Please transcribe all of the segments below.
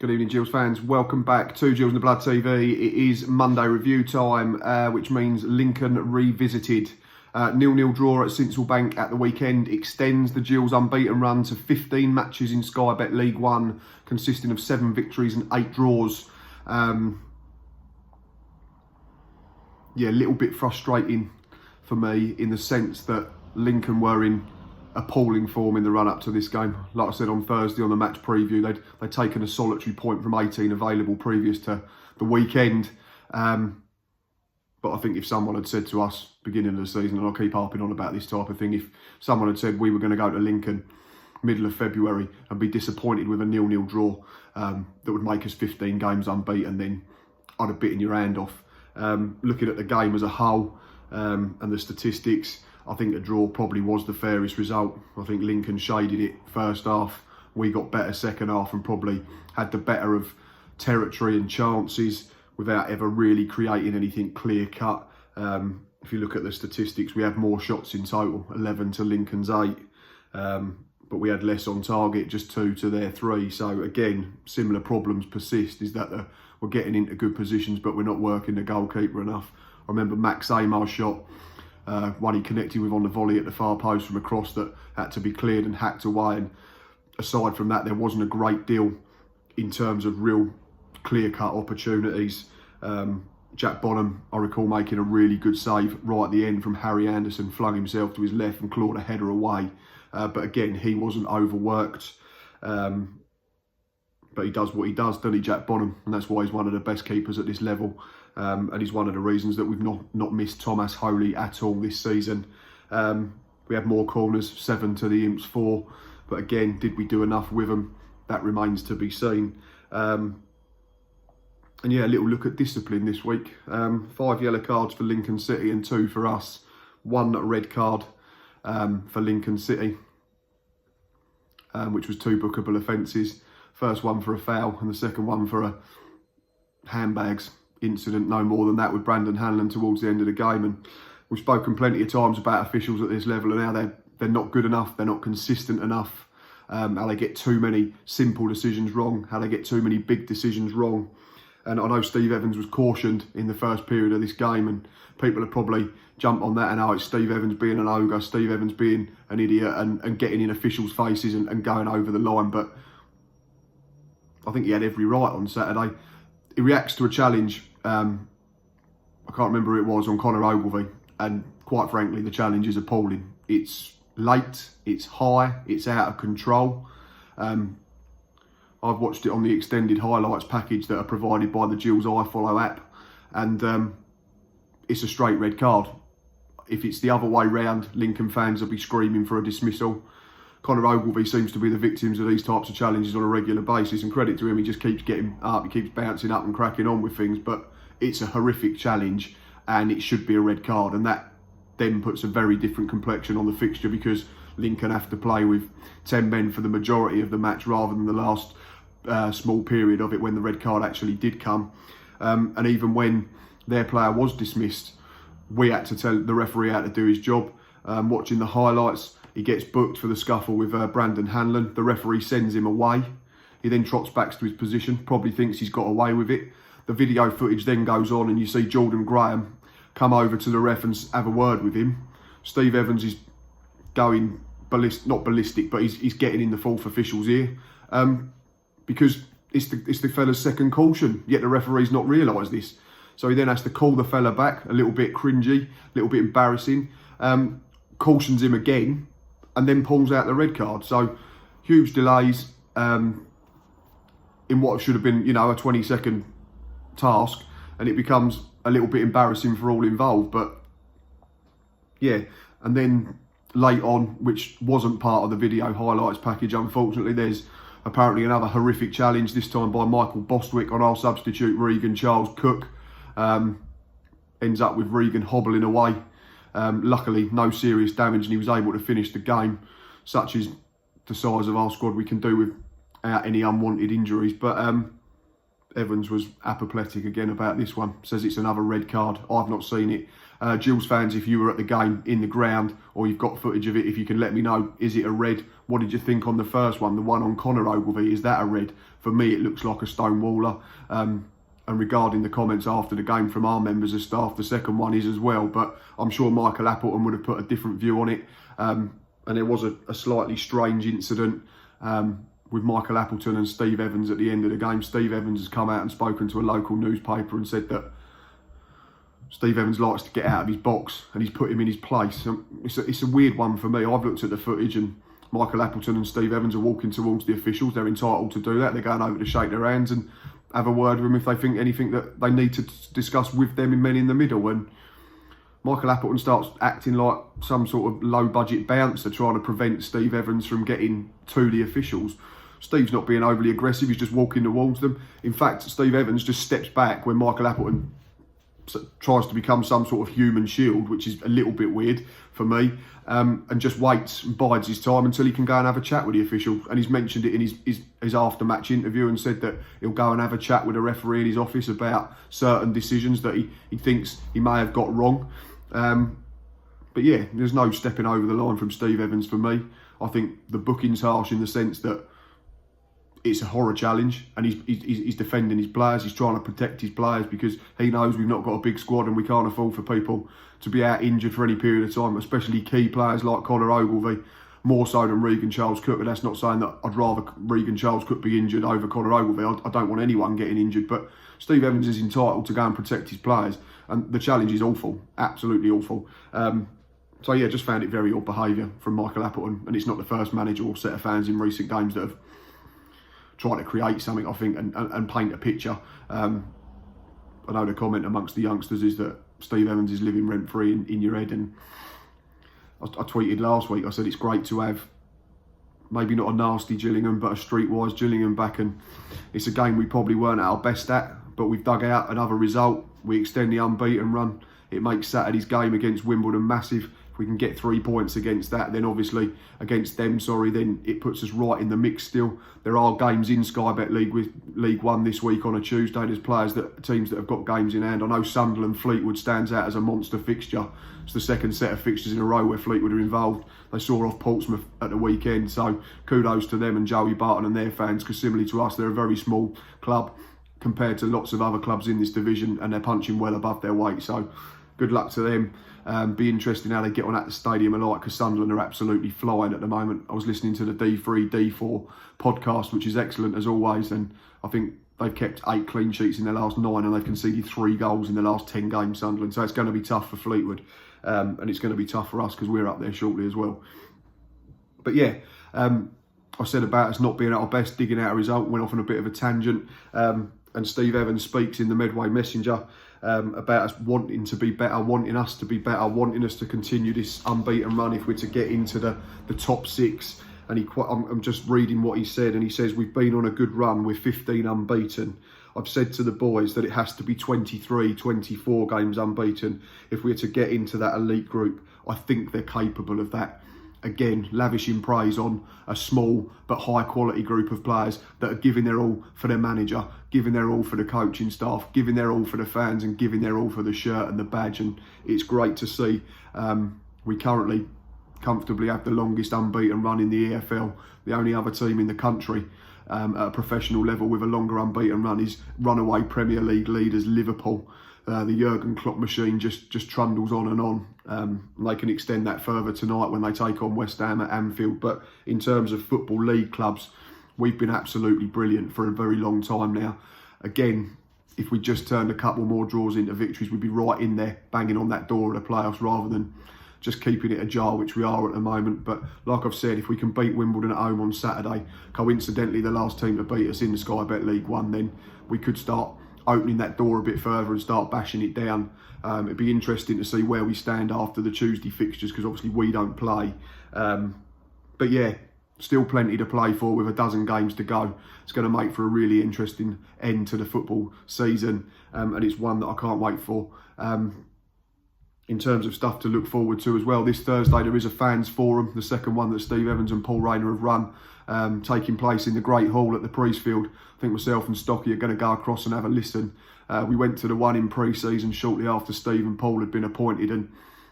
Good evening, Gills fans. Welcome back to Gills in the Blood TV. It is Monday review time, which means Lincoln revisited. 0-0 draw at Sincil Bank at the weekend extends the Gills unbeaten run to 15 matches in Sky Bet League One, consisting of 7 victories and 8 draws. Yeah, a little bit frustrating for me in the sense that Lincoln were in appalling form in the run-up to this game. Like I said on Thursday on the match preview, they'd taken a solitary point from 18 available previous to the weekend. But I think if someone had said to us beginning of the season, and I'll keep harping on about this type of thing, if someone had said we were going to go to Lincoln middle of February and be disappointed with a 0-0 draw that would make us 15 games unbeaten, then I'd have bitten your hand off. Looking at the game as a whole and the statistics, I think a draw probably was the fairest result. I think Lincoln shaded it first half. We got better second half and probably had the better of territory and chances without ever really creating anything clear cut. If you look at the statistics, we had more shots in total, 11 to Lincoln's 8. But we had less on target, just 2 to their 3. So again, similar problems persist, is that we're getting into good positions, but we're not working the goalkeeper enough. I remember Max Amar's shot, one he connected with on the volley at the far post from across that had to be cleared and hacked away. And aside from that, there wasn't a great deal in terms of real clear-cut opportunities. Jack Bonham, I recall making a really good save right at the end from Harry Anderson, flung himself to his left and clawed a header away. But again, he wasn't overworked. But he does what he does, doesn't he, Jack Bonham? And that's why he's one of the best keepers at this level. And he's one of the reasons that we've not missed Thomas Holy at all this season. We had more corners, 7 to the Imps 4. But again, did we do enough with them? That remains to be seen. And yeah, a little look at discipline this week. 5 yellow cards for Lincoln City and 2 for us. 1 red card for Lincoln City, which was 2 bookable offences. First one for a foul and the second one for a handbags incident, no more than that, with Brandon Hanlon towards the end of the game. And we've spoken plenty of times about officials at this level and how they're not good enough, they're not consistent enough, how they get too many simple decisions wrong, how they get too many big decisions wrong. And I know Steve Evans was cautioned in the first period of this game, and people have probably jumped on that and it's Steve Evans being an ogre, Steve Evans being an idiot and getting in officials' faces and going over the line. But I think he had every right on Saturday. He reacts to a challenge, I can't remember who it was, on Connor Ogilvie, and quite frankly the challenge is appalling. It's late, it's high, it's out of control. I've watched it on the extended highlights package that are provided by the Gills iFollow app, and it's a straight red card. If it's the other way round, Lincoln fans will be screaming for a dismissal. Connor Ogilvie seems to be the victims of these types of challenges on a regular basis, and credit to him, he just keeps getting up, he keeps bouncing up and cracking on with things. But it's a horrific challenge and it should be a red card, and that then puts a very different complexion on the fixture, because Lincoln have to play with 10 men for the majority of the match rather than the last small period of it when the red card actually did come. And even when their player was dismissed, we had to tell the referee how to do his job. Watching the highlights, he gets booked for the scuffle with Brandon Hanlon. The referee sends him away. He then trots back to his position, probably thinks he's got away with it. The video footage then goes on and you see Jordan Graham come over to the ref and have a word with him. Steve Evans is going not ballistic, but he's getting in the fourth official's ear, because it's the fella's second caution, yet the referee's not realised this. So he then has to call the fella back, a little bit cringy, a little bit embarrassing, cautions him again, and then pulls out the red card. So huge delays in what should have been, a 20-second task, and it becomes a little bit embarrassing for all involved. But yeah, and then late on, which wasn't part of the video highlights package, unfortunately, there's apparently another horrific challenge, this time by Michael Bostwick on our substitute Regan Charles Cook. Ends up with Regan hobbling away. Luckily, no serious damage, and he was able to finish the game. Such is the size of our squad, we can do without any unwanted injuries. But Evans was apoplectic again about this one. Says it's another red card. I've not seen it. Gills fans, if you were at the game in the ground or you've got footage of it, if you can let me know, is it a red? what did you think on the first one, the one on Conor Ogilvie? Is that a red? For me, it looks like a stonewaller. And regarding the comments after the game from our members of staff, the second one is as well. But I'm sure Michael Appleton would have put a different view on it. And there was a slightly strange incident with Michael Appleton and Steve Evans at the end of the game. Steve Evans has come out and spoken to a local newspaper and said that Steve Evans likes to get out of his box and he's put him in his place. It's a weird one for me. I've looked at the footage and Michael Appleton and Steve Evans are walking towards the officials. They're entitled to do that. They're going over to shake their hands and have a word with them if they think anything that they need to discuss with them in Men in the Middle. And Michael Appleton starts acting like some sort of low-budget bouncer trying to prevent Steve Evans from getting to the officials. Steve's not being overly aggressive, he's just walking towards them. In fact, Steve Evans just steps back when Michael Appleton tries to become some sort of human shield, which is a little bit weird for me, and just waits and bides his time until he can go and have a chat with the official. And he's mentioned it in his after-match interview and said that he'll go and have a chat with a referee in his office about certain decisions that he thinks he may have got wrong. But yeah, there's no stepping over the line from Steve Evans for me. I think the booking's harsh in the sense that it's a horror challenge and he's defending his players. He's trying to protect his players because he knows we've not got a big squad and we can't afford for people to be out injured for any period of time, especially key players like Conor Ogilvie, more so than Regan Charles-Cook. And that's not saying that I'd rather Regan Charles-Cook be injured over Conor Ogilvie. I don't want anyone getting injured, but Steve Evans is entitled to go and protect his players. And the challenge is awful, absolutely awful. So yeah, just found it very odd behaviour from Michael Appleton. And it's not the first manager or set of fans in recent games that have tried to create something, I think, and paint a picture. I know the comment amongst the youngsters is that Steve Evans is living rent-free in your head. And I tweeted last week, I said it's great to have maybe not a nasty Gillingham, but a streetwise Gillingham back. And it's a game we probably weren't at our best at, but we've dug out another result. We extend the unbeaten run. It makes Saturday's game against Wimbledon massive. If we can get 3 points against that, then obviously against them, then it puts us right in the mix still. There are games in Sky Bet League with League One this week on a Tuesday. There's teams that have got games in hand. I know Sunderland Fleetwood stands out as a monster fixture. It's the second set of fixtures in a row where Fleetwood are involved. They saw off Portsmouth at the weekend, so kudos to them and Joey Barton and their fans, because similarly to us, they're a very small club compared to lots of other clubs in this division, and they're punching well above their weight. So good luck to them. Be interesting how they get on at the stadium alike, because Sunderland are absolutely flying at the moment. I was listening to the D3, D4 podcast, which is excellent as always, and I think they've kept 8 clean sheets in their last 9 and they've conceded 3 goals in the last 10 games, Sunderland. So it's going to be tough for Fleetwood, and it's going to be tough for us because we're up there shortly as well. But yeah, I said about us not being at our best, digging out a result, went off on a bit of a tangent. And Steve Evans speaks in the Medway Messenger about us wanting to be better, wanting us to be better, wanting us to continue this unbeaten run if we're to get into the top 6. And I'm just reading what he said, and he says, we've been on a good run, we're 15 unbeaten. I've said to the boys that it has to be 23, 24 games unbeaten if we're to get into that elite group. I think they're capable of that. Again, lavishing praise on a small but high quality group of players that are giving their all for their manager, giving their all for the coaching staff, giving their all for the fans, and giving their all for the shirt and the badge. And it's great to see. We currently comfortably have the longest unbeaten run in the EFL. The only other team in the country at a professional level with a longer unbeaten run is runaway Premier League leaders Liverpool. The Jurgen Klopp machine just trundles on and on. They can extend that further tonight when they take on West Ham at Anfield. But in terms of Football League clubs, we've been absolutely brilliant for a very long time now. Again, if we just turned a couple more draws into victories, we'd be right in there, banging on that door of the playoffs rather than just keeping it ajar, which we are at the moment. But like I've said, if we can beat Wimbledon at home on Saturday, coincidentally the last team to beat us in the Sky Bet League One, then we could start opening that door a bit further and start bashing it down. It'd be interesting to see where we stand after the Tuesday fixtures, because obviously we don't play. But yeah, still plenty to play for with a dozen games to go. It's going to make for a really interesting end to the football season, and it's one that I can't wait for. In terms of stuff to look forward to as well, this Thursday there is a fans forum, the second one that Steve Evans and Paul Rayner have run, taking place in the Great Hall at the Priestfield. I think myself and Stocky are going to go across and have a listen. We went to the one in pre-season shortly after Steve and Paul had been appointed, and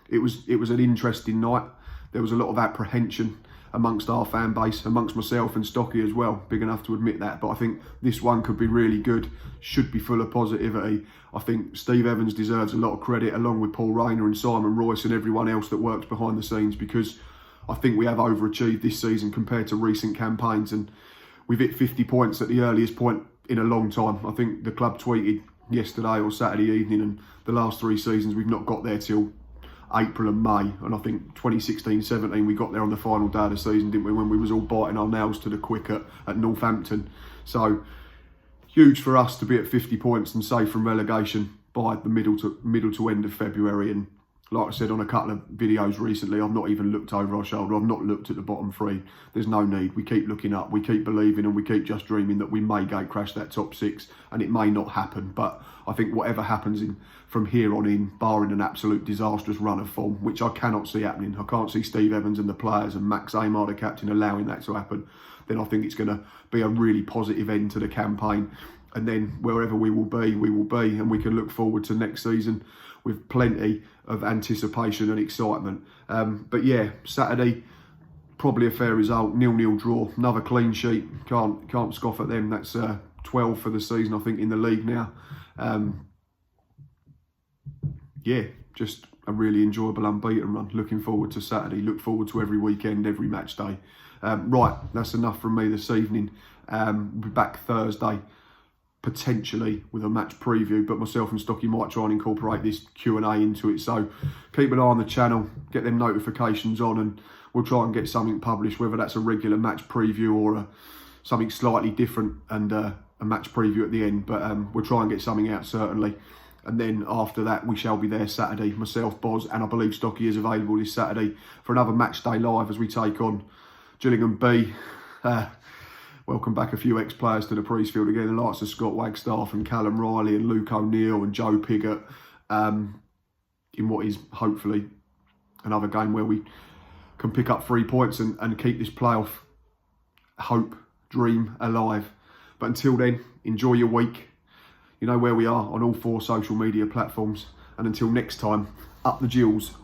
it was an interesting night. There was a lot of apprehension. amongst our fan base, amongst myself and Stocky as well. Big enough to admit that. But I think this one could be really good, should be full of positivity. I think Steve Evans deserves a lot of credit, along with Paul Rayner and Simon Royce and everyone else that works behind the scenes, because I think we have overachieved this season compared to recent campaigns, and we've hit 50 points at the earliest point in a long time. I think the club tweeted yesterday or Saturday evening, and the last 3 seasons we've not got there till April and May, and I think 2016-17 we got there on the final day of the season, didn't we, when we was all biting our nails to the quick at Northampton. So huge for us to be at 50 points and safe from relegation by the middle to end of February. And like I said on a couple of videos recently, I've not even looked over our shoulder. I've not looked at the bottom 3. There's no need. We keep looking up, we keep believing, and we keep just dreaming that we may gate crash that top 6, and it may not happen. But I think whatever happens from here on in, barring an absolute disastrous run of form, which I cannot see happening, I can't see Steve Evans and the players and Max Amar, the captain, allowing that to happen, then I think it's going to be a really positive end to the campaign. And then wherever we will be, and we can look forward to next season with plenty of anticipation and excitement. But yeah, Saturday, probably a fair result, 0-0 draw, another clean sheet. Can't scoff at them. That's 12 for the season, I think, in the league now. Yeah, just a really enjoyable unbeaten run. Looking forward to Saturday. Look forward to every weekend, every match day. Right, that's enough from me this evening. We'll be back Thursday, potentially with a match preview, but myself and Stocky might try and incorporate this Q&A into it. So keep an eye on the channel, get them notifications on, and we'll try and get something published, whether that's a regular match preview or something slightly different and a match preview at the end. But we'll try and get something out, certainly. And then after that, we shall be there Saturday. Myself, Boz, and I believe Stocky is available this Saturday for another match day live as we take on Gillingham B. Welcome back a few ex-players to the Priestfield again, the likes of Scott Wagstaff and Callum Riley and Luke O'Neill and Joe Piggott, in what is hopefully another game where we can pick up 3 points and keep this playoff hope, dream alive. But until then, enjoy your week. You know where we are on all 4 social media platforms. And until next time, up the Gills.